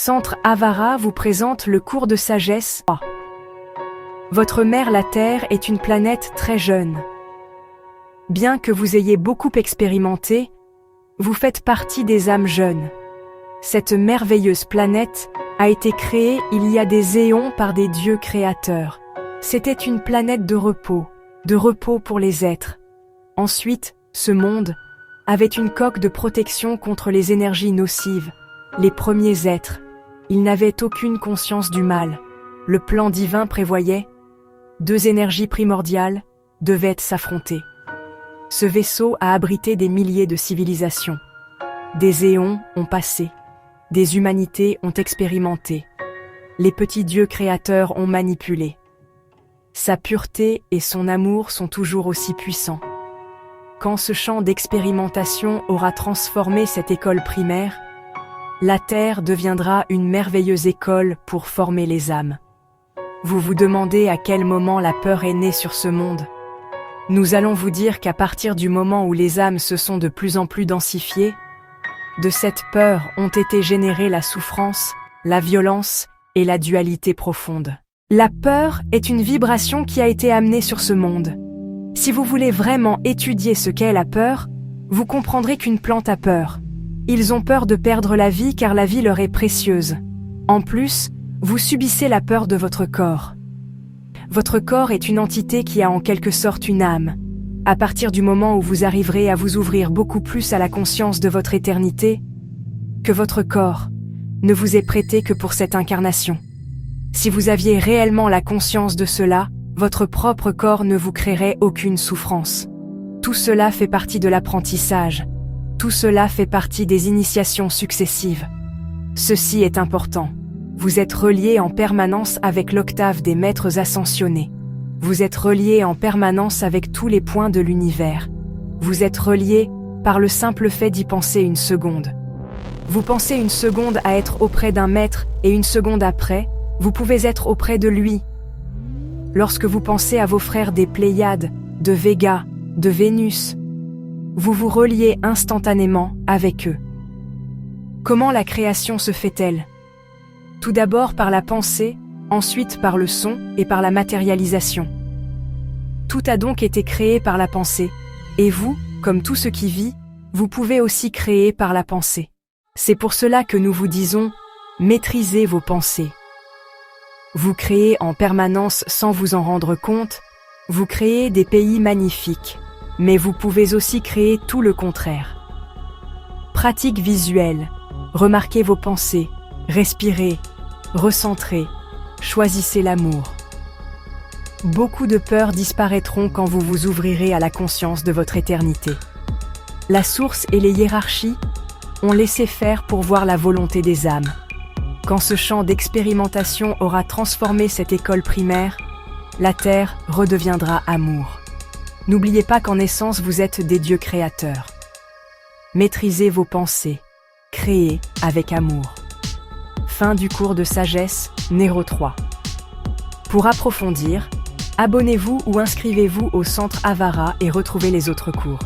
Centre Avara vous présente le cours de sagesse 3. Votre mère la Terre est une planète très jeune. Bien que vous ayez beaucoup expérimenté, vous faites partie des âmes jeunes. Cette merveilleuse planète a été créée il y a des éons par des dieux créateurs. C'était une planète de repos pour les êtres. Ensuite, ce monde avait une coque de protection contre les énergies nocives. Les premiers êtres, ils n'avaient aucune conscience du mal. Le plan divin prévoyait, deux énergies primordiales devaient s'affronter. Ce vaisseau a abrité des milliers de civilisations. Des éons ont passé. Des humanités ont expérimenté. Les petits dieux créateurs ont manipulé. Sa pureté et son amour sont toujours aussi puissants. Quand ce champ d'expérimentation aura transformé cette école primaire, la Terre deviendra une merveilleuse école pour former les âmes. Vous vous demandez à quel moment la peur est née sur ce monde. Nous allons vous dire qu'à partir du moment où les âmes se sont de plus en plus densifiées, de cette peur ont été générées la souffrance, la violence et la dualité profonde. La peur est une vibration qui a été amenée sur ce monde. Si vous voulez vraiment étudier ce qu'est la peur, vous comprendrez qu'une plante a peur. Ils ont peur de perdre la vie car la vie leur est précieuse. En plus, vous subissez la peur de votre corps. Votre corps est une entité qui a en quelque sorte une âme. À partir du moment où vous arriverez à vous ouvrir beaucoup plus à la conscience de votre éternité, que votre corps ne vous est prêté que pour cette incarnation. Si vous aviez réellement la conscience de cela, votre propre corps ne vous créerait aucune souffrance. Tout cela fait partie de l'apprentissage. Tout cela fait partie des initiations successives. Ceci est important. Vous êtes relié en permanence avec l'octave des maîtres ascensionnés. Vous êtes relié en permanence avec tous les points de l'univers. Vous êtes relié par le simple fait d'y penser une seconde. Vous pensez une seconde à être auprès d'un maître et une seconde après, vous pouvez être auprès de lui. Lorsque vous pensez à vos frères des Pléiades, de Véga, de Vénus, vous vous reliez instantanément avec eux. Comment la création se fait-elle? Tout d'abord par la pensée, ensuite par le son et par la matérialisation. Tout a donc été créé par la pensée, et vous, comme tout ce qui vit, vous pouvez aussi créer par la pensée. C'est pour cela que nous vous disons, maîtrisez vos pensées. Vous créez en permanence sans vous en rendre compte, vous créez des pays magnifiques, mais vous pouvez aussi créer tout le contraire. Pratique visuelle, remarquez vos pensées, respirez, recentrez, choisissez l'amour. Beaucoup de peurs disparaîtront quand vous vous ouvrirez à la conscience de votre éternité. La source et les hiérarchies ont laissé faire pour voir la volonté des âmes. Quand ce champ d'expérimentation aura transformé cette école primaire, la Terre redeviendra amour. N'oubliez pas qu'en essence vous êtes des dieux créateurs. Maîtrisez vos pensées, créez avec amour. Fin du cours de sagesse, Néro 3. Pour approfondir, abonnez-vous ou inscrivez-vous au Centre Avara et retrouvez les autres cours.